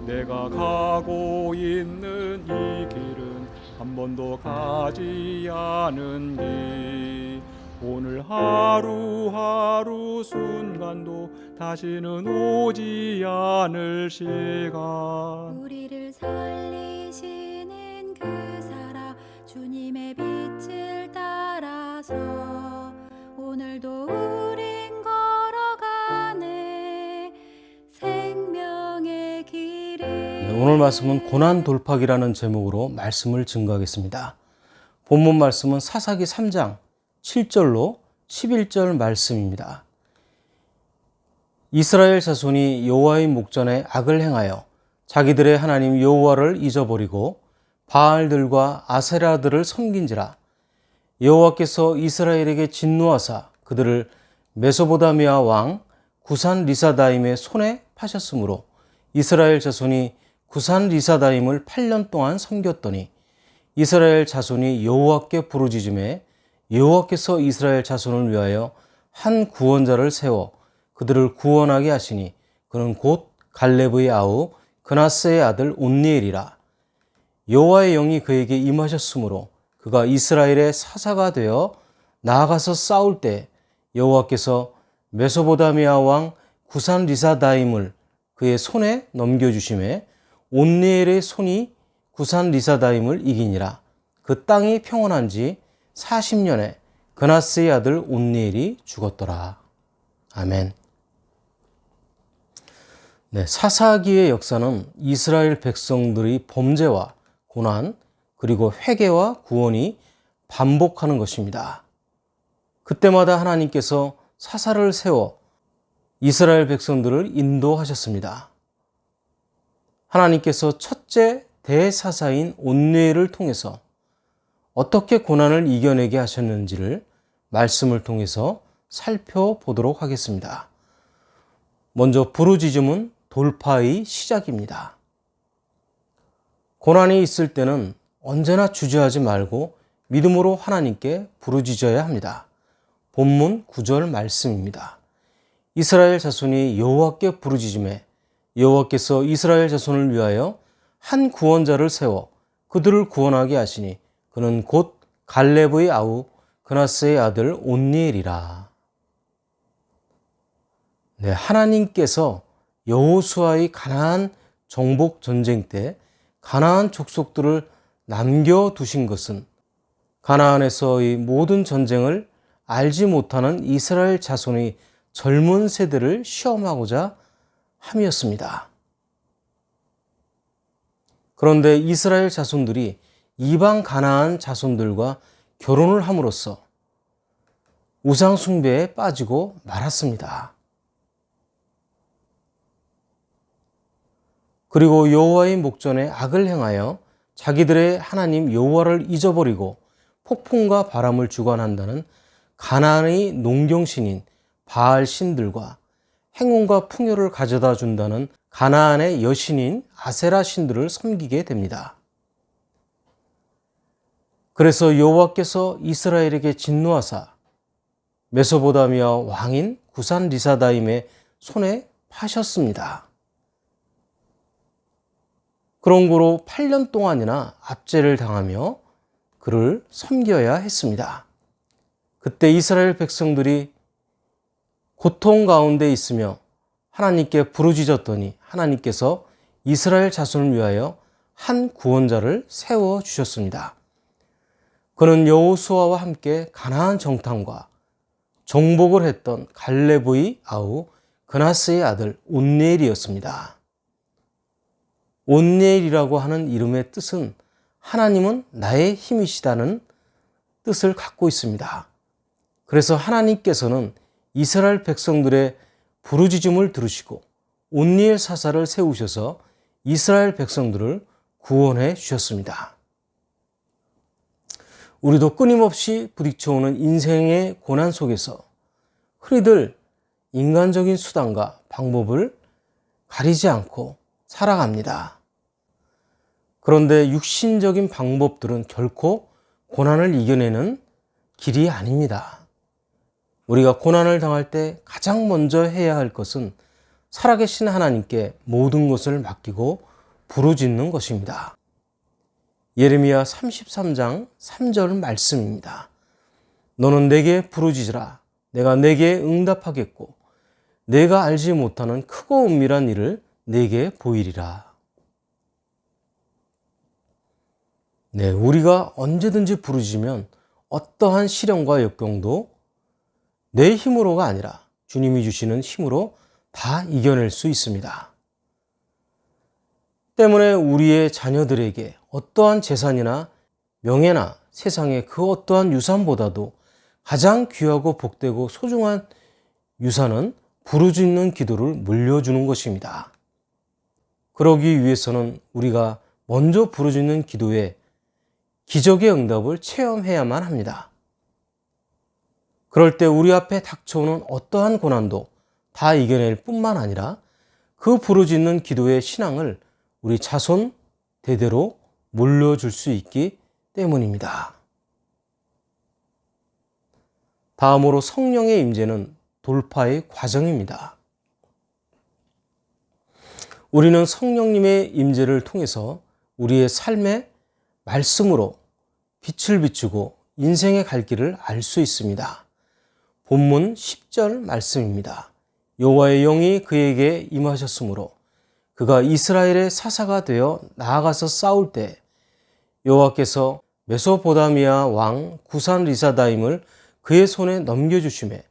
내가 가고 있는 이 길은 한 번도 가지 않은 길. 오늘 하루하루 순간도 다시는 오지 않을 시간. 우리를 살리시는 그 사랑 주님의 빛을 따라서 오늘도 우린 걸어가네 생명의 길을. 오늘 말씀은 고난 돌파기라는 제목으로 말씀을 증거하겠습니다. 본문 말씀은 사사기 3장 7절로 11절 말씀입니다. 이스라엘 자손이 여호와의 목전에 악을 행하여 자기들의 하나님 여호와를 잊어버리고 바알들과 아세라들을 섬긴지라. 여호와께서 이스라엘에게 진노하사 그들을 메소보다미아 왕 구산 리사다임의 손에 파셨으므로 이스라엘 자손이 구산 리사다임을 8년 동안 섬겼더니 이스라엘 자손이 여호와께 부르짖음에 여호와께서 이스라엘 자손을 위하여 한 구원자를 세워 그들을 구원하게 하시니 그는 곧 갈렙의 아우 그나스의 아들 온니엘이라. 여호와의 영이 그에게 임하셨으므로 그가 이스라엘의 사사가 되어 나아가서 싸울 때 여호와께서 메소보다미아 왕 구산 리사다임을 그의 손에 넘겨주심에 온니엘의 손이 구산 리사다임을 이기니라. 그 땅이 평온한 지 40년에 그나스의 아들 온니엘이 죽었더라. 아멘. 사사기의 역사는 이스라엘 백성들의 범죄와 고난 그리고 회개와 구원이 반복하는 것입니다. 그때마다 하나님께서 사사를 세워 이스라엘 백성들을 인도하셨습니다. 하나님께서 첫째 대사사인 온니엘을 통해서 어떻게 고난을 이겨내게 하셨는지를 말씀을 통해서 살펴보도록 하겠습니다. 먼저 부르짖음은 돌파의 시작입니다. 고난이 있을 때는 언제나 주저하지 말고 믿음으로 하나님께 부르짖어야 합니다. 본문 9절 말씀입니다. 이스라엘 자손이 여호와께 부르짖음에 여호와께서 이스라엘 자손을 위하여 한 구원자를 세워 그들을 구원하게 하시니 그는 곧 갈렙의 아우 그나스의 아들 온니엘이라. 하나님께서 여호수아의 가나안 정복 전쟁 때 가나안 족속들을 남겨두신 것은 가나안에서의 모든 전쟁을 알지 못하는 이스라엘 자손의 젊은 세대를 시험하고자 함이었습니다. 그런데 이스라엘 자손들이 이방 가나안 자손들과 결혼을 함으로써 우상 숭배에 빠지고 말았습니다. 그리고 여호와의 목전에 악을 행하여 자기들의 하나님 여호와를 잊어버리고 폭풍과 바람을 주관한다는 가나안의 농경신인 바알 신들과 행운과 풍요를 가져다 준다는 가나안의 여신인 아세라 신들을 섬기게 됩니다. 그래서 여호와께서 이스라엘에게 진노하사 메소보다미아 왕인 구산 리사다임의 손에 파셨습니다. 그런 거로 8년 동안이나 압제를 당하며 그를 섬겨야 했습니다. 그때 이스라엘 백성들이 고통 가운데 있으며 하나님께 부르짖었더니 하나님께서 이스라엘 자손을 위하여 한 구원자를 세워주셨습니다. 그는 여호수아와 함께 가나안 정탐과 정복을 했던 갈렙의 아우 그나스의 아들 온니엘이었습니다. 온니엘이라고 하는 이름의 뜻은 하나님은 나의 힘이시다는 뜻을 갖고 있습니다. 그래서 하나님께서는 이스라엘 백성들의 부르짖음을 들으시고 온니엘 사사를 세우셔서 이스라엘 백성들을 구원해 주셨습니다. 우리도 끊임없이 부딪혀오는 인생의 고난 속에서 흔히들 인간적인 수단과 방법을 가리지 않고 살아갑니다. 그런데 육신적인 방법들은 결코 고난을 이겨내는 길이 아닙니다. 우리가 고난을 당할 때 가장 먼저 해야 할 것은 살아계신 하나님께 모든 것을 맡기고 부르짖는 것입니다. 예레미야 33장 3절 말씀입니다. 너는 내게 부르짖으라. 내가 내게 응답하겠고 내가 알지 못하는 크고 은밀한 일을 내게 보이리라. 네, 우리가 언제든지 부르짖으면 어떠한 시련과 역경도 내 힘으로가 아니라 주님이 주시는 힘으로 다 이겨낼 수 있습니다. 때문에 우리의 자녀들에게 어떠한 재산이나 명예나 세상의 그 어떠한 유산보다도 가장 귀하고 복되고 소중한 유산은 부르짖는 기도를 물려주는 것입니다. 그러기 위해서는 우리가 먼저 부르짖는 기도에 기적의 응답을 체험해야만 합니다. 그럴 때 우리 앞에 닥쳐오는 어떠한 고난도 다 이겨낼 뿐만 아니라 그 부르짖는 기도의 신앙을 우리 자손 대대로 물려줄 수 있기 때문입니다. 다음으로 성령의 임재는 돌파의 과정입니다. 우리는 성령님의 임재를 통해서 우리의 삶에 말씀으로 빛을 비추고 인생의 갈 길을 알 수 있습니다. 본문 10절 말씀입니다. 여호와의 영이 그에게 임하셨으므로 그가 이스라엘의 사사가 되어 나아가서 싸울 때 여호와께서 메소포다미아 왕 구산 리사다임을 그의 손에 넘겨주시매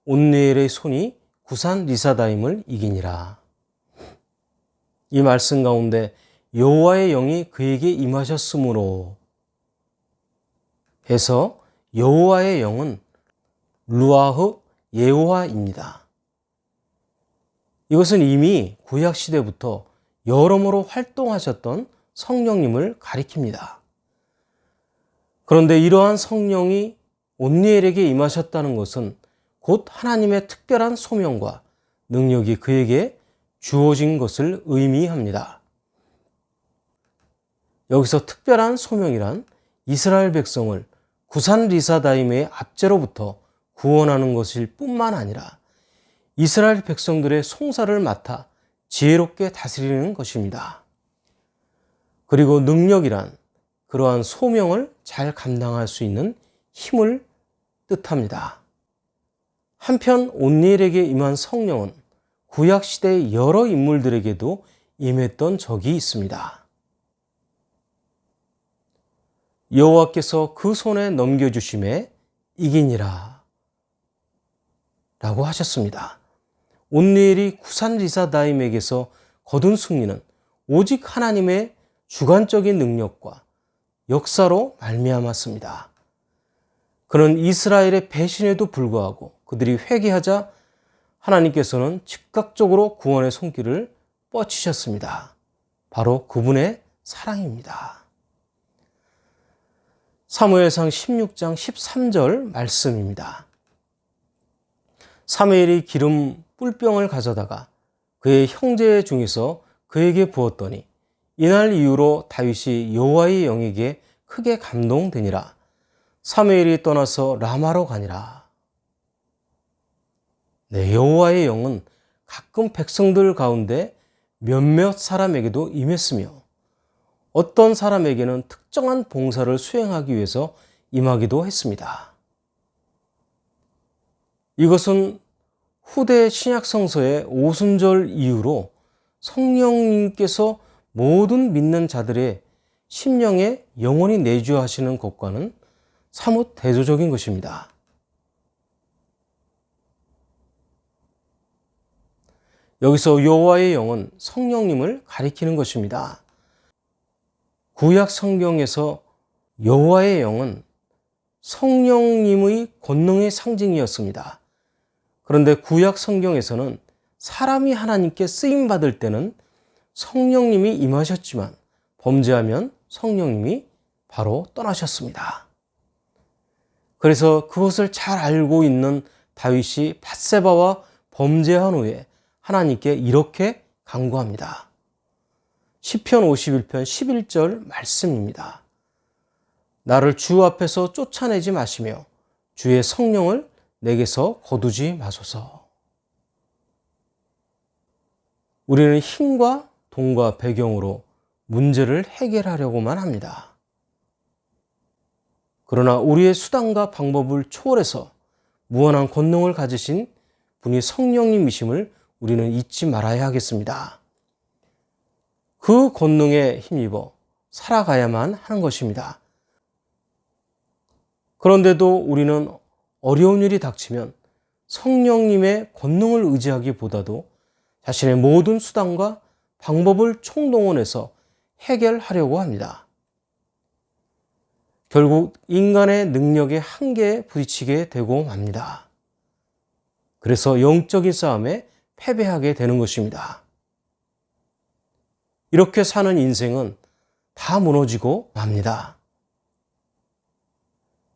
온니엘의 손이 구산 리사다임을 이기니라. 이 말씀 가운데 여호와의 영이 그에게 임하셨으므로 해서 여호와의 영은 루아흐 예호와입니다. 이것은 이미 구약 시대부터 여러모로 활동하셨던 성령님을 가리킵니다. 그런데 이러한 성령이 온니엘에게 임하셨다는 것은 곧 하나님의 특별한 소명과 능력이 그에게 주어진 것을 의미합니다. 여기서 특별한 소명이란 이스라엘 백성을 구산 리사다임의 압제로부터 구원하는 것일 뿐만 아니라 이스라엘 백성들의 송사를 맡아 지혜롭게 다스리는 것입니다. 그리고 능력이란 그러한 소명을 잘 감당할 수 있는 힘을 뜻합니다. 한편 온니엘에게 임한 성령은 구약 시대의 여러 인물들에게도 임했던 적이 있습니다. 여호와께서 그 손에 넘겨주심에 이기니라 라고 하셨습니다. 온니엘이 구산 리사다임에게서 거둔 승리는 오직 하나님의 주관적인 능력과 역사로 말미암았습니다. 그는 이스라엘의 배신에도 불구하고 그들이 회개하자 하나님께서는 즉각적으로 구원의 손길을 뻗치셨습니다. 바로 그분의 사랑입니다. 사무엘상 16장 13절 말씀입니다. 사무엘이 기름 뿔병을 가져다가 그의 형제 중에서 그에게 부었더니 이날 이후로 다윗이 여호와의 영에게 크게 감동되니라. 사무엘이 떠나서 라마로 가니라. 네, 여호와의 영은 가끔 백성들 가운데 몇몇 사람에게도 임했으며 어떤 사람에게는 특정한 봉사를 수행하기 위해서 임하기도 했습니다. 이것은 후대 신약 성서의 오순절 이후로 성령님께서 모든 믿는 자들의 심령에 영원히 내주하시는 것과는 사뭇 대조적인 것입니다. 여기서 여호와의 영은 성령님을 가리키는 것입니다. 구약 성경에서 여호와의 영은 성령님의 권능의 상징이었습니다. 그런데 구약 성경에서는 사람이 하나님께 쓰임 받을 때는 성령님이 임하셨지만 범죄하면 성령님이 바로 떠나셨습니다. 그래서 그것을 잘 알고 있는 다윗이 밧세바와 범죄한 후에 하나님께 이렇게 간구합니다. 시편 51편 11절 말씀입니다. 나를 주 앞에서 쫓아내지 마시며 주의 성령을 내게서 거두지 마소서. 우리는 힘과 돈과 배경으로 문제를 해결하려고만 합니다. 그러나 우리의 수단과 방법을 초월해서 무한한 권능을 가지신 분이 성령님이심을 우리는 잊지 말아야 하겠습니다. 그 권능에 힘입어 살아가야만 하는 것입니다. 그런데도 우리는 어려운 일이 닥치면 성령님의 권능을 의지하기보다도 자신의 모든 수단과 방법을 총동원해서 해결하려고 합니다. 결국 인간의 능력의 한계에 부딪히게 되고 맙니다. 그래서 영적인 싸움에 패배하게 되는 것입니다. 이렇게 사는 인생은 다 무너지고 맙니다.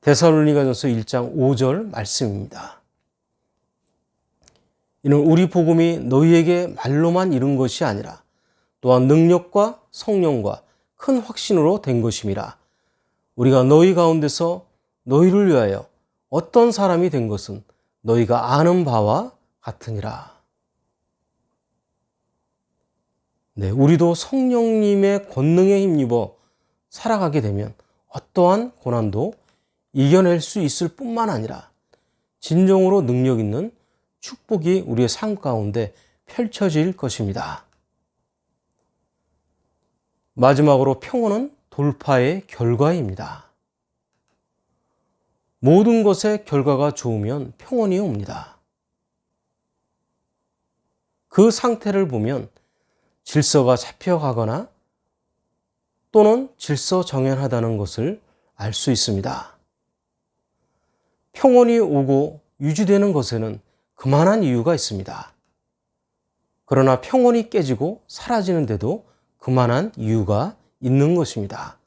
데살로니가전서 1장 5절 말씀입니다. 이는 우리 복음이 너희에게 말로만 이른 것이 아니라 또한 능력과 성령과 큰 확신으로 된 것임이라. 우리가 너희 가운데서 너희를 위하여 어떤 사람이 된 것은 너희가 아는 바와 같으니라. 네, 우리도 성령님의 권능에 힘입어 살아가게 되면 어떠한 고난도 이겨낼 수 있을 뿐만 아니라 진정으로 능력 있는 축복이 우리의 삶 가운데 펼쳐질 것입니다. 마지막으로 평온은 돌파의 결과입니다. 모든 것의 결과가 좋으면 평온이 옵니다. 그 상태를 보면 질서가 잡혀가거나 또는 질서정연하다는 것을 알 수 있습니다. 평온이 오고 유지되는 것에는 그만한 이유가 있습니다. 그러나 평온이 깨지고 사라지는데도 그만한 이유가 있는 것입니다.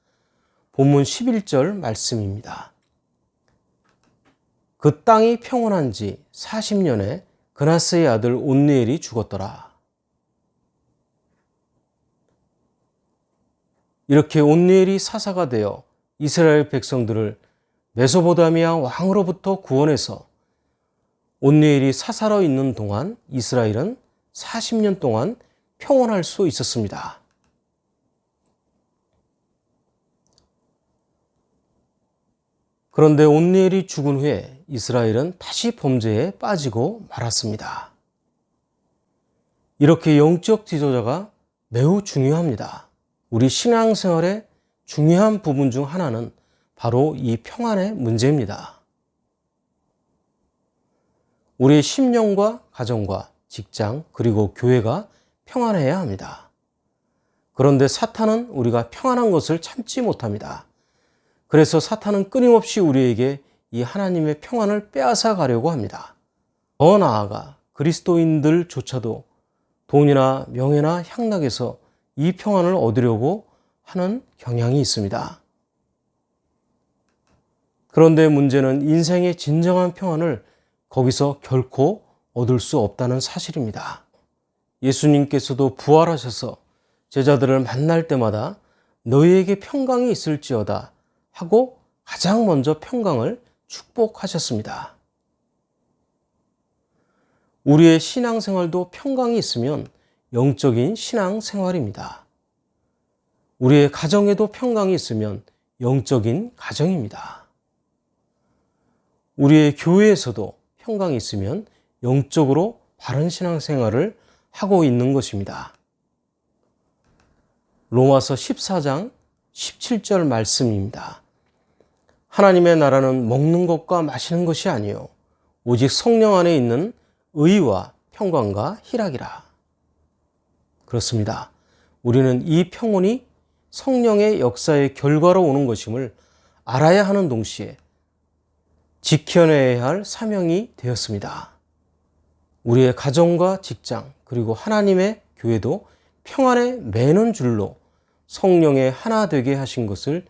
본문 11절 말씀입니다. 그 땅이 평온한 지 40년에 그나스의 아들 온니엘이 죽었더라. 이렇게 온니엘이 사사가 되어 이스라엘 백성들을 메소포타미아 왕으로부터 구원해서 온니엘이 사사로 있는 동안 이스라엘은 40년 동안 평온할 수 있었습니다. 그런데 온니엘이 죽은 후에 이스라엘은 다시 범죄에 빠지고 말았습니다. 이렇게 영적 지도자가 매우 중요합니다. 우리 신앙생활의 중요한 부분 중 하나는 바로 이 평안의 문제입니다. 우리의 심령과 가정과 직장 그리고 교회가 평안해야 합니다. 그런데 사탄은 우리가 평안한 것을 참지 못합니다. 그래서 사탄은 끊임없이 우리에게 이 하나님의 평안을 빼앗아 가려고 합니다. 더 나아가 그리스도인들조차도 돈이나 명예나 향락에서 이 평안을 얻으려고 하는 경향이 있습니다. 그런데 문제는 인생의 진정한 평안을 거기서 결코 얻을 수 없다는 사실입니다. 예수님께서도 부활하셔서 제자들을 만날 때마다 너희에게 평강이 있을지어다 하고 가장 먼저 평강을 축복하셨습니다. 우리의 신앙생활도 평강이 있으면 영적인 신앙생활입니다. 우리의 가정에도 평강이 있으면 영적인 가정입니다. 우리의 교회에서도 평강이 있으면 영적으로 바른 신앙생활을 하고 있는 것입니다. 로마서 14장 17절 말씀입니다. 하나님의 나라는 먹는 것과 마시는 것이 아니요 오직 성령 안에 있는 의와 평강과 희락이라. 그렇습니다. 우리는 이 평온이 성령의 역사의 결과로 오는 것임을 알아야 하는 동시에 지켜내야 할 사명이 되었습니다. 우리의 가정과 직장 그리고 하나님의 교회도 평안에 매는 줄로 성령의 하나 되게 하신 것을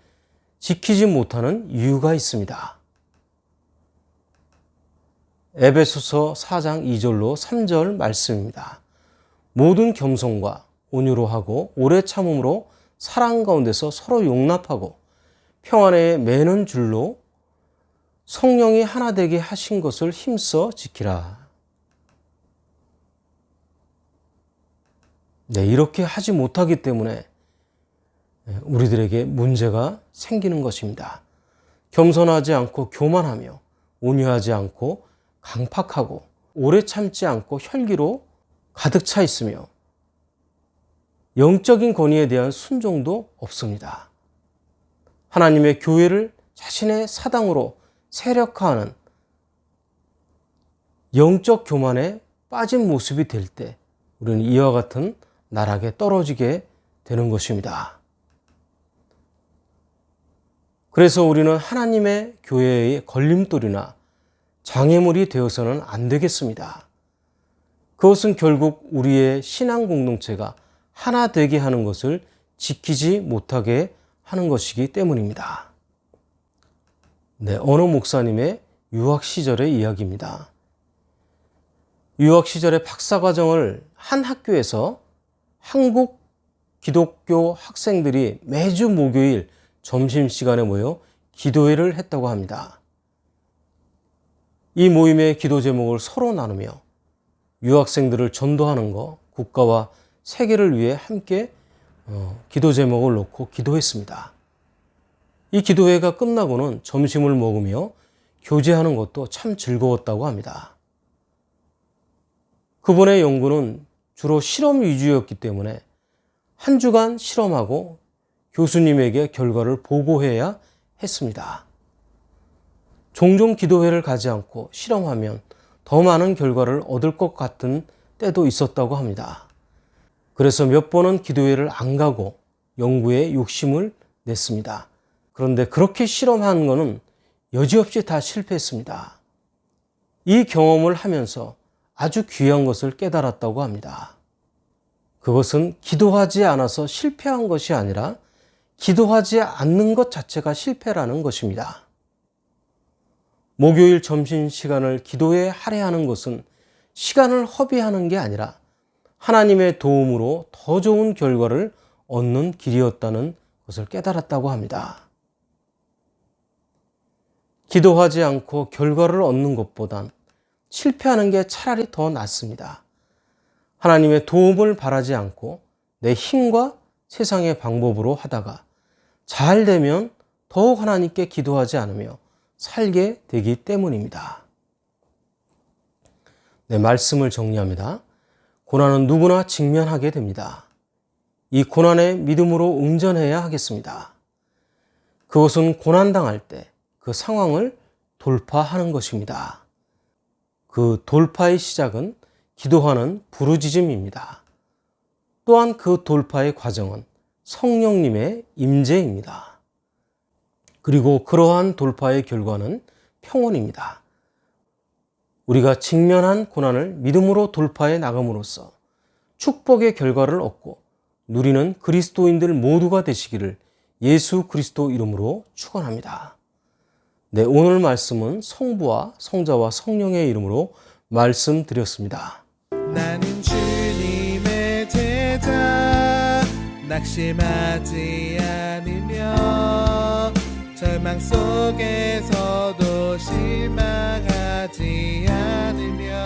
지키지 못하는 이유가 있습니다. 에베소서 4장 2절로 3절 말씀입니다. 모든 겸손과 온유로 하고 오래 참음으로 사랑 가운데서 서로 용납하고 평안에 매는 줄로 성령이 하나 되게 하신 것을 힘써 지키라. 네, 이렇게 하지 못하기 때문에 우리들에게 문제가 생기는 것입니다. 겸손하지 않고 교만하며 온유하지 않고 강팍하고 오래 참지 않고 혈기로 가득 차 있으며 영적인 권위에 대한 순종도 없습니다. 하나님의 교회를 자신의 사당으로 세력화하는 영적 교만에 빠진 모습이 될 때 우리는 이와 같은 나락에 떨어지게 되는 것입니다. 그래서 우리는 하나님의 교회의 걸림돌이나 장애물이 되어서는 안 되겠습니다. 그것은 결국 우리의 신앙 공동체가 하나 되게 하는 것을 지키지 못하게 하는 것이기 때문입니다. 네, 어느 목사님의 유학 시절의 이야기입니다. 유학 시절에 박사과정을 한 학교에서 한국 기독교 학생들이 매주 목요일 점심시간에 모여 기도회를 했다고 합니다. 이 모임의 기도 제목을 서로 나누며 유학생들을 전도하는 것, 국가와 세계를 위해 함께 기도 제목을 놓고 기도했습니다. 이 기도회가 끝나고는 점심을 먹으며 교제하는 것도 참 즐거웠다고 합니다. 그분의 연구는 주로 실험 위주였기 때문에 한 주간 실험하고 교수님에게 결과를 보고해야 했습니다. 종종 기도회를 가지 않고 실험하면 더 많은 결과를 얻을 것 같은 때도 있었다고 합니다. 그래서 몇 번은 기도회를 안 가고 연구에 욕심을 냈습니다. 그런데 그렇게 실험한 것은 여지없이 다 실패했습니다. 이 경험을 하면서 아주 귀한 것을 깨달았다고 합니다. 그것은 기도하지 않아서 실패한 것이 아니라 기도하지 않는 것 자체가 실패라는 것입니다. 목요일 점심시간을 기도에 할애하는 것은 시간을 허비하는 게 아니라 하나님의 도움으로 더 좋은 결과를 얻는 길이었다는 것을 깨달았다고 합니다. 기도하지 않고 결과를 얻는 것보단 실패하는 게 차라리 더 낫습니다. 하나님의 도움을 바라지 않고 내 힘과 세상의 방법으로 하다가 잘 되면 더욱 하나님께 기도하지 않으며 살게 되기 때문입니다. 네, 말씀을 정리합니다. 고난은 누구나 직면하게 됩니다. 이 고난에 믿음으로 응전해야 하겠습니다. 그것은 고난당할 때 그 상황을 돌파하는 것입니다. 그 돌파의 시작은 기도하는 부르짖음입니다. 또한 그 돌파의 과정은 성령님의 임재입니다. 그리고 그러한 돌파의 결과는 평온입니다. 우리가 직면한 고난을 믿음으로 돌파해 나감으로써 축복의 결과를 얻고 누리는 그리스도인들 모두가 되시기를 예수 그리스도 이름으로 축원합니다. 네, 오늘 말씀은 성부와 성자와 성령의 이름으로 말씀드렸습니다. 나는 주님의 제자, 낙심하지 않으며 절망 속에서도 실망하지 않으며